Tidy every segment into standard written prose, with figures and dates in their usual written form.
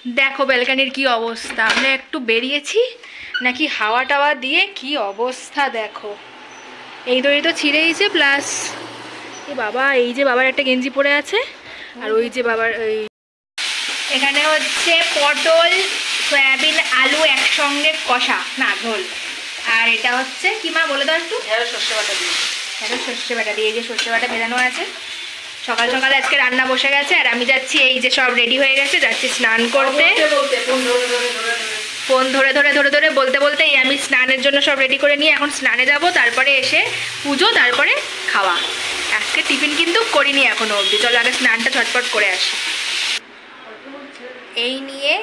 দেখো ব্যালকনির কি অবস্থা। আমরা একটু বেরিয়েছি নাকি হাওয়া টাওয়া দিয়ে কি অবস্থা দেখো। এই দড়ি তো ছিঁড়েইছে, প্লাস এ বাবা, এই যে বাবার একটা গেঞ্জি পরে আছে, আর ওই যে বাবার ওই এখানে হচ্ছে পটল সয়াবিন আলু একসঙ্গে কষা, না ঝোল। আর এটা হচ্ছে কি মা বলে দাও একটু? সর্ষে বাটা দিয়ে। এটা সর্ষে বাটা দিয়ে, এই যে সর্ষে বাটা ভেজানো আছে। সকাল সকালে আজকে রান্না বসে গেছে, আর আমি যাচ্ছি, এই যে সব রেডি হয়ে গেছে, যাচ্ছি স্নান করতে। ফোন ধরে ধরে ধরে ধরে বলতে বলতে আমি স্নানের জন্য সব রেডি করে নিয়ে এখন স্নানে যাব, তারপরে এসে পুজো, তারপরে খাওয়া। আজকে টিফিন কিন্তু করিনি এখনো অবধি। চলো আগে স্নানটা ঝটপট করে আসি। এই নিয়ে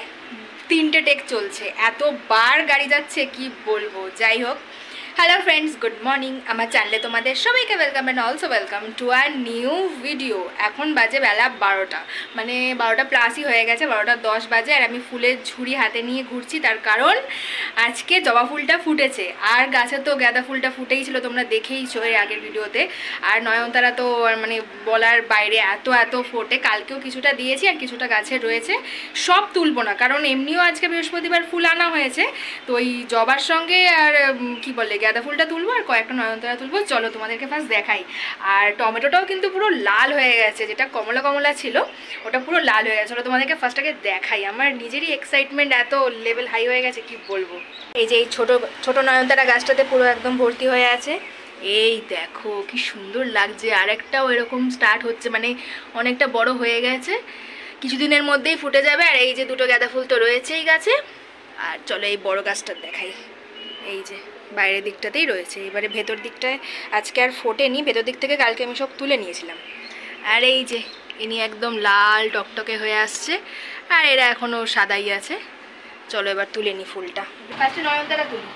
3টে টেক চলছে, এতবার গাড়ি যাচ্ছে কি বলবো। যাই হোক, হ্যালো ফ্রেন্ডস, গুড মর্নিং। আমার চ্যানেলে তোমাদের সবাইকে welcome and also welcome to our new video. এখন বাজে বেলা 12টা, মানে 12টা প্লাসই হয়ে গেছে, 12টা 10 বাজে। আর আমি ফুলের ঝুড়ি হাতে নিয়ে ঘুরছি, তার কারণ আজকে জবা ফুলটা ফুটেছে। আর গাছে তো গাঁদা ফুলটা ফুটেই ছিল, তোমরা দেখেইছো এর আগের ভিডিওতে। আর নয়নতারা তো মানে বলার বাইরে এত এত ফোটে। কালকেও কিছুটা দিয়েছি, আর কিছুটা গাছে রয়েছে। সব তুলবো না, কারণ এমনিও আজকে বৃহস্পতিবার ফুল আনা হয়েছে, তো ওই জবার সঙ্গে আর কি বলে গাঁদা ফুলটা তুলবো, আর কয়েকটা নয়নতারা তুলবো। চলো তোমাদেরকে ফার্স্ট দেখাই। আর টমেটোটাও কিন্তু পুরো লাল হয়ে গেছে, যেটা কমলা কমলা ছিল ওটা পুরো লাল হয়ে গেছে। চলো তোমাদেরকে ফার্স্ট আগে দেখাই। আমার নিজেরই এক্সাইটমেন্ট এত লেভেল হাই হয়ে গেছে কি বলবো। এই যে এই ছোট ছোট নয়নতারা গাছটাতে পুরো একদম ভর্তি হয়ে আছে। এই দেখো কি সুন্দর লাগছে। আর একটাও এরকম স্টার্ট হচ্ছে, মানে অনেকটা বড় হয়ে গেছে, কিছুদিনের মধ্যেই ফুটে যাবে। আর এই যে দুটো গাঁদা ফুল তো রয়েছেই গাছে। আর চলো এই বড় গাছটা দেখাই। এই যে বাইরের দিকটাতেই রয়েছে, এবারে ভেতর দিকটায় আজকে আর ফোটেনি, ভেতর দিক থেকে কালকে আমি সব তুলে নিয়েছিলাম। আর এই যে ইনি একদম লাল টকটকে হয়ে আসছে, আর এরা এখনো সাদাই আছে। চলো এবার তুলে নি ফুলটা। ফার্স্টে নয়নতারা তুলি।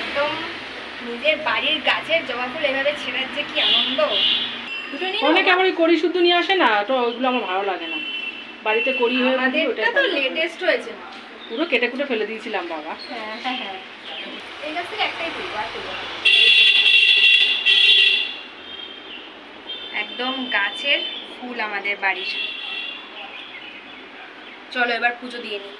একদম নিজের বাড়ির গাছের জবা ফুল এভাবে ছেড়ার যে কি আনন্দ। অনেকে আমার কড়ি শুদ্ধ নিয়ে আসে না, তো ওইগুলো আমার ভালো লাগে না। বাড়িতে কড়ি হয়ে আমাদেরটা তো লেটেস্ট হয়েছে, পুরো কেটে কুটে ফেলে দিয়েছিলাম বাবা। হ্যাঁ হ্যাঁ হ্যাঁ, এই গাছ থেকে একটাই তুলবো, আর তুলবো না। একদম গাছের ফুল আমাদের বাড়ির। চলো এবার পুজো দিয়ে নিই।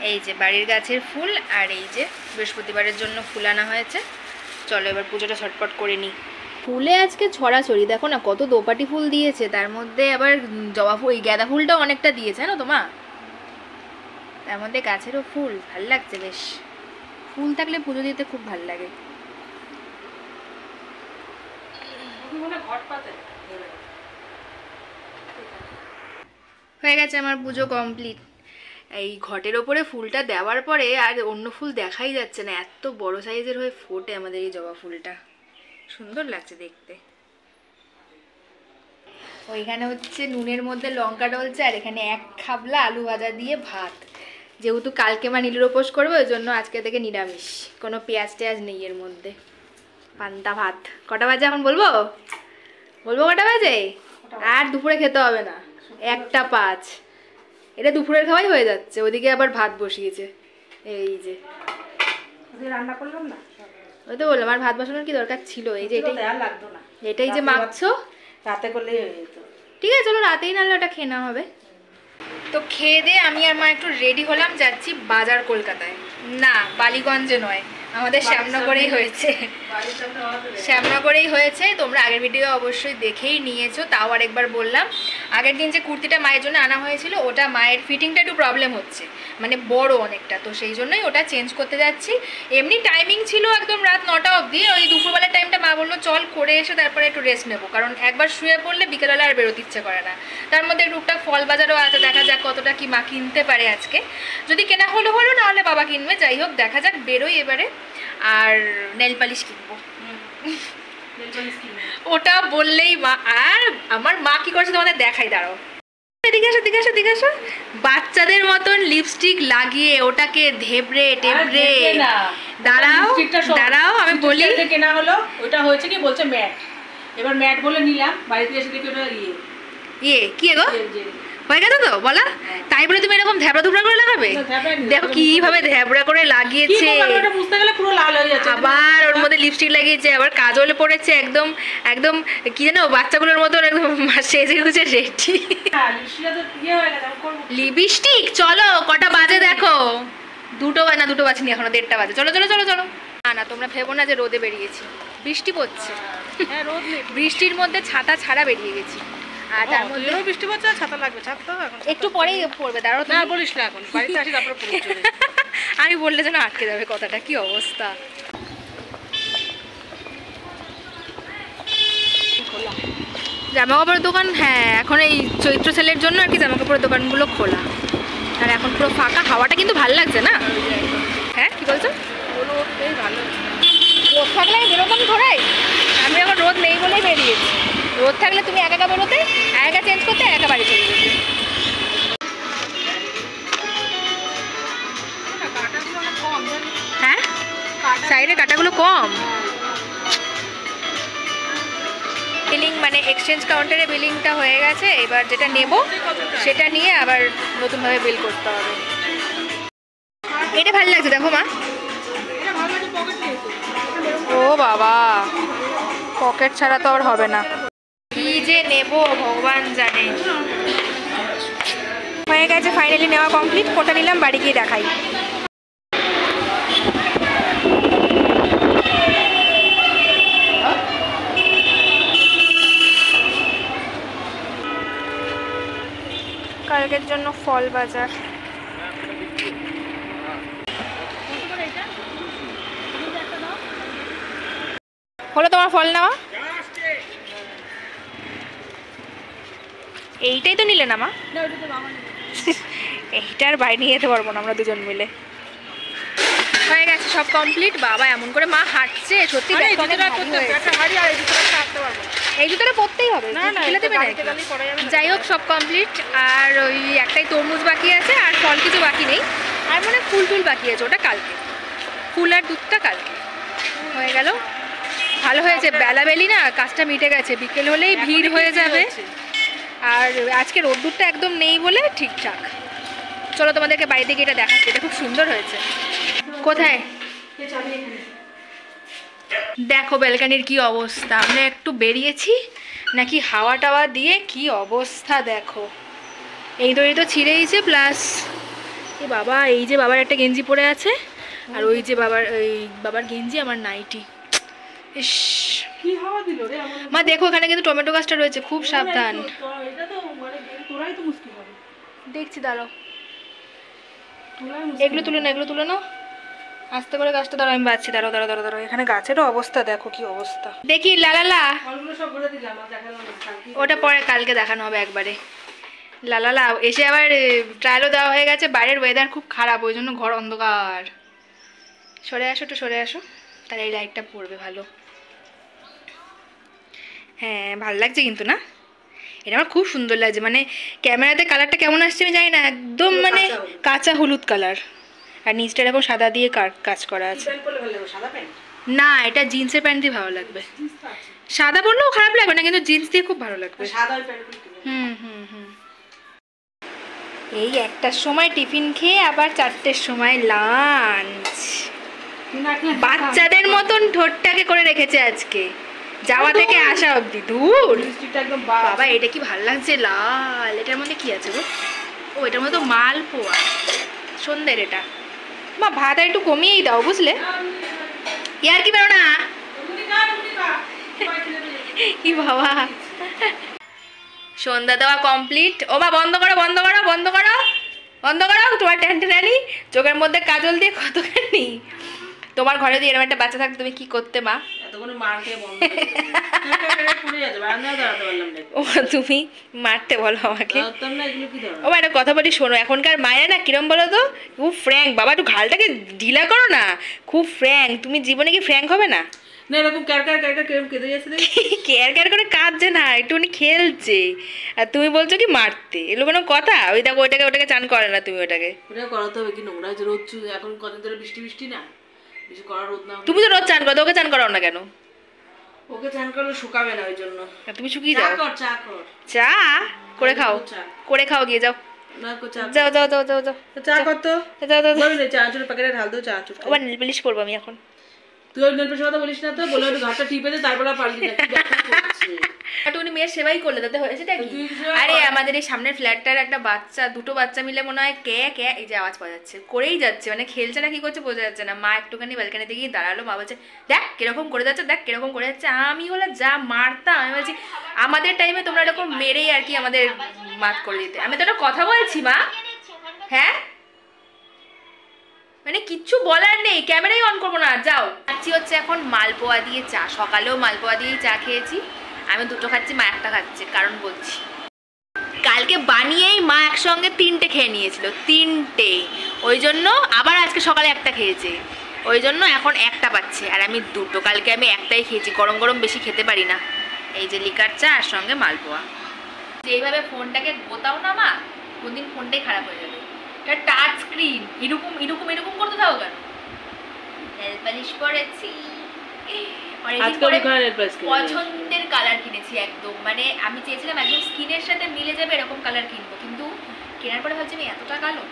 এই যে বাড়ির গাছের ফুল, আর এই যে বৃহস্পতিবারের জন্য ফুল আনা হয়েছে। চলো এবার পুজোটা ছটপট করে নিই। ফুলে আজকে ছড়াছড়ি, দেখো না কত দোপাটি ফুল দিয়েছে, তার মধ্যে আবার জবা ফুল, গাঁদা ফুলটাও অনেকটা দিয়েছে না তো মা, তার মধ্যে গাছেরও ফুল। ভাল লাগছে বেশ, ফুল থাকলে পুজো দিতে খুব ভাল লাগে। হয়ে গেছে আমার পুজো কমপ্লিট। এই ঘটের ওপরে ফুলটা দেওয়ার পরে আর অন্য ফুল দেখাই যাচ্ছে না, এত বড় সাইজের হয়ে ফোটে আমাদের এই জবা ফুলটা, সুন্দর লাগছে দেখতে। ওইখানে হচ্ছে নুনের মধ্যে লঙ্কা ডলছে, আর এখানে 1 খাবলা আলু ভাজা দিয়ে ভাত। যেহেতু কালকে মা নীলের উপোস করবো, ওই জন্য আজকে থেকে নিরামিষ, কোনো পেঁয়াজ টেয়াজ নেই এর মধ্যে। পান্তা ভাত। কটা বাজে এখন বলবো? বলবো কটা বাজে? আর দুপুরে খেতে হবে না, 1টা 5। এটা দুপুরের খাওয়াই হয়ে যাচ্ছে, ওদিকে আবার ভাত বসিয়েছে। এই যে রান্না করলাম না, ওই তো বললাম, আর ভাত বসানোর কি দরকার ছিল? এই যে এটাই লাগতো না, এটাই যে মাখছো রাতে করলেই হয়ে যেত। ঠিক আছে চলো রাতেই নাহলে ওটা খেয়ে নেওয়া হবে। তো খেয়ে দিয়ে আমি আর মা একটু রেডি হলাম, যাচ্ছি বাজার কলকাতায়। না বালিগঞ্জে নয়, আমাদের শ্যামনগরেই হয়েছে, শ্যামনগরেই হয়েছে। তোমরা আগের ভিডিও অবশ্যই দেখেই নিয়েছো, তাও আরেকবার বললাম। আগের দিন যে কুর্তিটা মায়ের জন্য আনা হয়েছিল, ওটা মায়ের ফিটিংটা একটু প্রবলেম হচ্ছে, মানে বড় অনেকটা, তো সেই জন্যই ওটা চেঞ্জ করতে যাচ্ছি। এমনি টাইমিং ছিল একদম রাত 9টা অবধি, ওই দুপুরবেলার টাইমটা মা বললো চল করে এসে তারপরে একটু রেস্ট নেবো, কারণ একবার শুয়ে পড়লে বিকেলবেলা আর বেরোতে ইচ্ছে করে না। তার মধ্যে টুকটাক ফল বাজারও আছে, দেখা যাক কতটা কি মা কিনতে পারে আজকে। যদি কেনা হলো হলো, নাহলে বাবা কিনবে। যাই হোক দেখা যাক, বেরোই এবারে। আর নেল পালিশ কিনবো, ওটা বললেই মা। আর আমার মা কি করছে তোমাদের দেখাই, দাঁড়াও, এদিকে আসো এদিকে আসো এদিকে আসো। বাচ্চাদের মতন লিপস্টিক লাগিয়ে ওটাকে ধেবড়ে টেবড়ে, দাঁড়াও দাঁড়াও আমি বলি। কেনা হলো, ওটা হয়েছে কি বলছে ম্যাট, এবার ম্যাট বলে নিলাম, বাড়িতে এসে দেখি ওটা ইয়ে কি গো, হয়ে গেছে তো বলা? তাই বলে তুমি এরকম ধ্যাবড়া ধুবড়া করে লাগাবে? দেখো কিভাবে ধ্যাবড়া করে লাগিয়েছে, আবার ওর মধ্যে লিপস্টিক লাগিয়েছে, আবার কাজল পড়েছে, একদম একদম কি জানো বাচ্চাগুলোর মতন একদম সেজে গুজে রেডি। লিপস্টিক চলো কটা বাজে দেখো, দুটো বাজেনি এখনো, 1:30 বাজে। চলো চলো চলো চলো। না তোমরা ভেবো না যে রোদে বেরিয়েছি, বৃষ্টি পড়ছে। বৃষ্টির মধ্যে ছাতা ছাড়া বেরিয়ে গেছি। আর তার মধ্যে বৃষ্টি পড়ছে, ছাতা লাগবে, ছাতা এখন একটু পরেই পড়বে, দাঁড়াও। না বলিস না, এখন বাড়িতে আসি তারপরে পড়বে। আমি বললে যেন আটকে যাবে কথাটা, কি অবস্থা। জামা কাপড়ের দোকান, হ্যাঁ এখন এই চৈত্র সেলের জন্য আর কি জামা কাপড়ের দোকানগুলো খোলা, আর এখন পুরো ফাঁকা। হাওয়াটা কিন্তু ভালো লাগছে না? হ্যাঁ কি বলছো? ভালো রোদ থাকলে আমি বেরোতাম ধরাই, আমি এখন রোদ নেই বলেই বেরিয়েছি। রোদ থাকলে তুমি একা বেরোতে, একা চেঞ্জ করতে, একা বাড়ি চলে যেতে। হ্যাঁ সাইডে কাটাগুলো কম। বিলিং মানে এক্সচেঞ্জ কাউন্টারে বিলিংটা হয়ে গেছে, এবার যেটা নেব সেটা নিয়ে আবার নতুনভাবে বিল করতে হবে। এটা ভালো লাগছে দেখো মা। ও বাবা, পকেট ছাড়া তো আর হবে না। কি যে নেব ভগবান জানে। হয়ে গেছে ফাইনালি নেওয়া কমপ্লিট। কোনটা নিলাম বাড়ি গিয়ে দেখাই। কালকের জন্য ফল বাজার। হলো তোমার ফল নেওয়া? এইটাই তো নিলে না মা? এইটার বাইরে নিয়ে যেতে পারবো না আমরা দুজন মিলে। হয়ে গেছে সব কমপ্লিট। বাবা এমন করে মা হাঁটছে সত্যি। এই জুতোটা পরতেই হবে, যাই হোক সব কমপ্লিট। আর ওই একটাই তরমুজ বাকি আছে, আর ফল কিছু বাকি নেই। আর মানে ফুল টুল বাকি আছে, ওটা কালকে। ফুল আর দুধটা কালকে হয়ে গেল। ভালো হয়েছে, বেলাবেলি না কাজটা মিটে গেছে, বিকেল হলেই ভিড় হয়ে যাবে। আর আজকে রোদ্দুরটা একদম নেই বলে ঠিকঠাক। চলো তোমাদেরকে বাড়িতে গিয়ে এটা দেখাচ্ছি, এটা খুব সুন্দর হয়েছে। কোথায় দেখো ব্যালকানির কি অবস্থা। আমরা একটু বেরিয়েছি নাকি হাওয়া টাওয়া দিয়ে কি অবস্থা দেখো। এই দড়ি তো ছিঁড়েইছে, প্লাস এ বাবা এই যে বাবার একটা গেঞ্জি পরে আছে, আর ওই যে বাবার গেঞ্জি আমার নাইটি। ইস কি হাওয়া দিল রে আমার। মা দেখো এখানে কিন্তু টমেটো গাছটা রয়েছে, খুব সাবধান। এটা তো মানে তোরাই তো মুশকিল হবে। দেখছি দাঁড়াও, এগুলো তুলে না, এগুলো তুলে নাও আস্তে করে। গাছটা দাঁড়াও, আমি বাঁচছি। দাঁড়াও দাঁড়াও দাঁড়াও দাঁড়াও, এখানে গাছেরও অবস্থা দেখো কি অবস্থা। দেখি লালালা, ওটা পরে কালকে দেখানো হবে একবারে। লালালা এসে আবার ট্রায়ালও দেওয়া হয়ে গেছে। বাইরের ওয়েদার খুব খারাপ, ওই জন্য ঘর অন্ধকার। সরে আসো, একটু সরে আসো, তাহলে এই লাইটটা পড়বে ভালো। হ্যাঁ ভালো লাগছে কিন্তু না, এটা আমার খুব সুন্দর লাগছে। মানে ক্যামেরাতে কালারটা কেমন আসছে আমি জানি না, একদম মানে কাঁচা হলুদ কালার। আর নিচটা এরকম সাদা দিয়ে কাজ করা আছে। না এটা জিন্সের প্যান্ট দিয়ে ভালো লাগবে। সাদা পরলেও খারাপ লাগবে না, কিন্তু জিন্স দিয়ে খুব ভালো লাগবে। হুম হুম হুম। এই 1টার সময় টিফিন খেয়ে আবার 4টের সময় লাঞ্চ। বাচ্চাদের মতন ঠোঁটটাকে করে রেখেছে আজকে, যাওয়া থেকে আসা অবধি। দূর বাবা, এটা কি ভালো লাগছে লাল। এটার মধ্যে কি আছে গো? ও এটার মধ্যে তো মালপোয়া সন্ধ্যের। এটা মা ভাত আর একটু কমিয়েই দাও বুঝলে। ইয়ার কি বেরো না কি বাবা। সন্ধ্যা দেওয়া কমপ্লিট। ও মা বন্ধ করো বন্ধ করো বন্ধ করো বন্ধ করো। তোমার ট্যান্টেনানি চোখের মধ্যে কাজল দিয়ে কতখানি। তোমার ঘরে দিয়ে এরকম একটা বাচ্চা থাকতো তুমি কি করতে মা? ও তুমি মারতে বলো আমাকে। ও মা একটা কথা বলি শোনো, এখনকার মায়েরা না কিরম বলো তো, খুব ফ্র্যাঙ্ক। বাবা একটু ঘালটাকে ঢিলা করো না, খুব ফ্র্যাঙ্ক। তুমি জীবনে কি ফ্র্যাঙ্ক হবে না? না এরকম ক্যারকার ক্যারকার কিরম কেঁদে যাচ্ছে ক্যারকার করে কাঁদছে না, একটুখানি খেলছে। আর তুমি বলছো কি মারতে, এগুলো কোনো কথা? ওই দেখো ওটাকে চান করে না তুমি। ওটা করাতে হবে কি নোংরা হচ্ছে রোদ। এখন কদিন ধরে বৃষ্টি না, বেশি করা রোদ না। তুমি তো রোজ চান করো, ওকে চান করাও না কেন? ও ওকে চান করলে শুকাবে না ওই জন্য। তুমি শুকিয়ে যাও। চা কর। চা করে খাও, করে খাও, গিয়ে যাও। যাও যাও যাও যাও যাও চা কর তো। যাও যাও। বল না চা চুর প্যাকেটে ঢাল দাও চা চুর। আবার নেল পালিশ করব আমি এখন। তুই ওই নেল পালিশের কথা বলিস না তো, বলে একটু ঘাটটা টিপে দে তারপর আর পাল্টি না। উনি মেয়ের সেবাই করলে তাতে হয়েছেটা কি? আরে আমাদের এই সামনের ফ্ল্যাটটার একটা বাচ্চা, দুটো বাচ্চা মিলে মনে হয় কে কে এই যে আওয়াজ পাওয়া যাচ্ছে, করেই যাচ্ছে, মানে খেলছে না কি করছে বোঝা যাচ্ছে না। মা একটুখানি ব্যালকানিতে গিয়ে দাঁড়ালো, মা বলছে দেখ কিরকম করে যাচ্ছে, দেখ কিরকম করে যাচ্ছে। আমি হলে যা মারতাম, আমি বলছি আমাদের টাইমে তোমরা এরকম মেরেই আর কি আমাদের মাত করে দিতে। আমি তো একটা কথা বলছি মা, হ্যাঁ মানে কিচ্ছু বলার নেই, ক্যামেরাই অন করবো না। যাও। খাচ্ছি হচ্ছে এখন মালপোয়া দিয়ে চা, সকালেও মালপোয়া দিয়ে চা খেয়েছি। আমি দুটো খাচ্ছি, মা একটা খাচ্ছে, কারণ বলছি কালকে বানিয়েই মা একসঙ্গে 3টে খেয়ে নিয়েছিল, 3টে। ওই জন্য আবার আজকে সকালে একটা খেয়েছে, ওই জন্য এখন একটা পাচ্ছে, আর আমি দুটো। কালকে আমি একটাই খেয়েছি, গরম গরম বেশি খেতে পারি না। এই যে লিকার চা আর সঙ্গে মালপোয়া। যেইভাবে ফোনটাকে গোতাও না মা, কোনদিন ফোনটাই খারাপ হয়ে যাবে। এটা টাচ স্ক্রিন, এরকম এরকম এরকম করতে থাকো কেন? নেল পালিশ পরেছি, পছন্দের কালার কিনেছি একদম, মানে আমি চেয়েছিলাম একদম স্কিনের সাথে মিলে যাবে এরকম কালার কিনবো, কিন্তু কেনার পরে ভাবছি আমি এতটা কালো,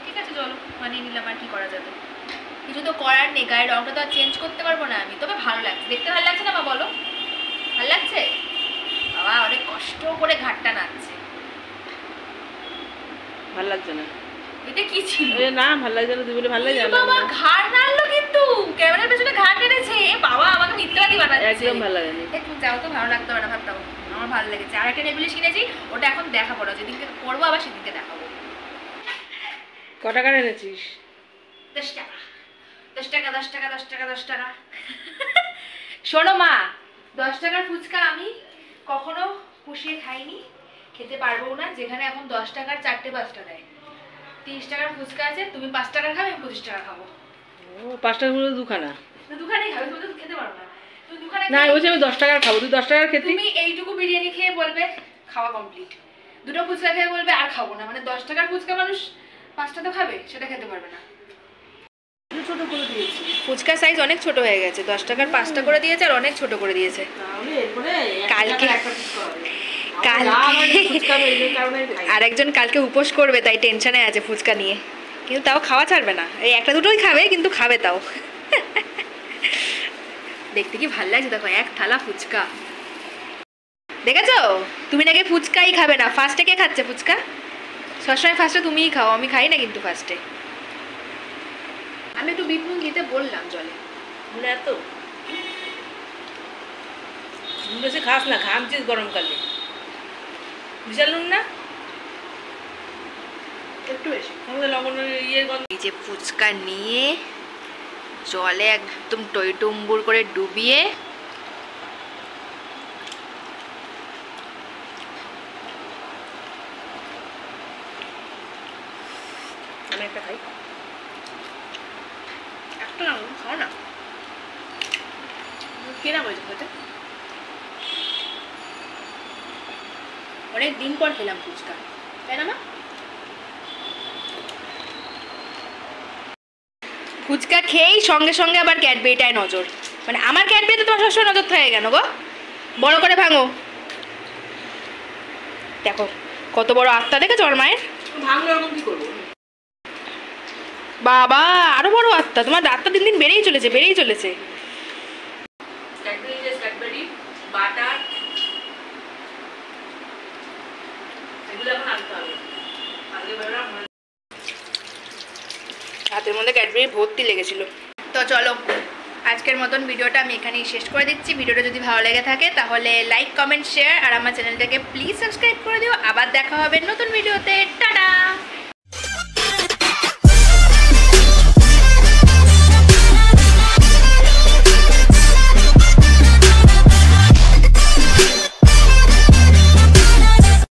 ঠিক আছে চলো মানিয়ে নিলাম, আর কি করা যাবে, কিছু তো করার নেই। গায়ের রংটা তো আর চেঞ্জ করতে পারবো না আমি। তবে ভালো লাগছে, দেখতে ভালো লাগছে না মা বলো? ভালো লাগছে? বাবা অনেক কষ্ট করে ঘাটটা নাচছে। ভালো লাগছে না এটা কি ছিল? না ভালো লাগছে না, তুই বলে ভালো লাগছে না। বাবা ঘাড় নাড়লো কিন্তু, ক্যামেরার পেছনে ঘাড় নেড়েছে। বাবা আমাকে মিথ্যাবাদী বানাচ্ছে। একদম ভালো লাগেনি। একটু যাও তো, ভালো লাগতে পারে না ভাবতাম। আমার ভালো লেগেছে। আর একটা নেল পালিশ কিনেছি, ওটা এখন দেখা পড়া, যেদিনকে করবো আবার সেদিনকে দেখাবো। ক টাকার এনেছিস? 10 টাকা 10 টাকা 10 টাকা 10 টাকা 10 টাকা। শোনো মা, 10 টাকার ফুচকা আমি কখনো পুষিয়ে খাইনি, খেতে পারবো না। যেখানে এখন 10 টাকার 4টে 5টা দেয়। 30 টাকার ফুচকা আছে, তুমি 5 টাকা খাবে, আমি 25 টাকা খাবো। ও 5 টাকা করে দুখানা? দুখানেই খাবে, তুমি তো খেতে পারো না। তুমি দুখানে না, বলছি আমি 10 টাকার খাবো, তুই 10 টাকার খেতে। তুমি এইটুকু বিরিয়ানি খেয়ে বলবে খাওয়া কমপ্লিট, দুটো ফুচকা খেয়ে বলবে আর খাবো না। মানে 10 টাকার ফুচকা মানুষ 5টা তো খাবে, সেটা খেতে পারবে না। ছোট করে দিয়েছি, ফুচকার সাইজ অনেক ছোট হয়ে গেছে। 10 টাকার 5টা করে দিয়েছে, আর অনেক ছোট করে দিয়েছে। কালকে আরেকজন কালকে উপোস করবে, তাই টেনশনে আছে ফুচকা নিয়ে, কিন্তু তাও খাওয়া ছাড়বে না। এই একটা দুটোই খাবে, কিন্তু খাবে তাও। দেখতে কি ভালো লাগছে দেখো, এক থালা ফুচকা। দেখেছো, তুমি নাকি ফুচকাই খাবে না। ফার্স্টে কে খাচ্ছে ফুচকা? সবসময় ফার্স্টে তুমিই খাও, আমি খাই না কিন্তু ফার্স্টে। আমি একটু বিট নুন দিতে বললাম জলে। এত বেশি খাস না, ঘামছিস গরমকালে। বিশাল নুন না, একটু বেশি। আমাদের লবণের ইয়ে গন্ধ। এই যে ফুচকা নিয়ে জলে একদম টইটুম্বুর করে ডুবিয়ে আমি একটা খাই। একটা না খাও না, কেনা বলছে খেতে। অনেক দিন পর খেলাম ফুচকা, তাই না মা? ফুচকা খেয়েই সঙ্গে সঙ্গে আবার ক্যাডবেরিটায় নজর। মানে আমার ক্যাডবেরিতে তোমার সবসময় নজর থাকে কেন গো? বড় করে ভাঙো। দেখো কত বড় আত্মা, দেখেছো ওর মায়ের? ভাঙলো এরকম কি করবো? বাবা আরো বড় আত্মা, তোমার আত্মা দিন দিন বেড়েই চলেছে, বেড়েই চলেছে। ক্যাডবেরি বাটার এগুলো এখন আনতে হবে। হাতের মধ্যে ক্যাডবেরি ভর্তি লেগেছিল। তো চলো আজকের মতন ভিডিওটা আমি এখানেই শেষ করে দিচ্ছি। ভিডিওটা যদি ভালো লেগে থাকে তাহলে লাইক কমেন্ট শেয়ার, আর আমার চ্যানেলটাকে প্লিজ সাবস্ক্রাইব করে দিও। আবার দেখা হবে নতুন ভিডিওতে।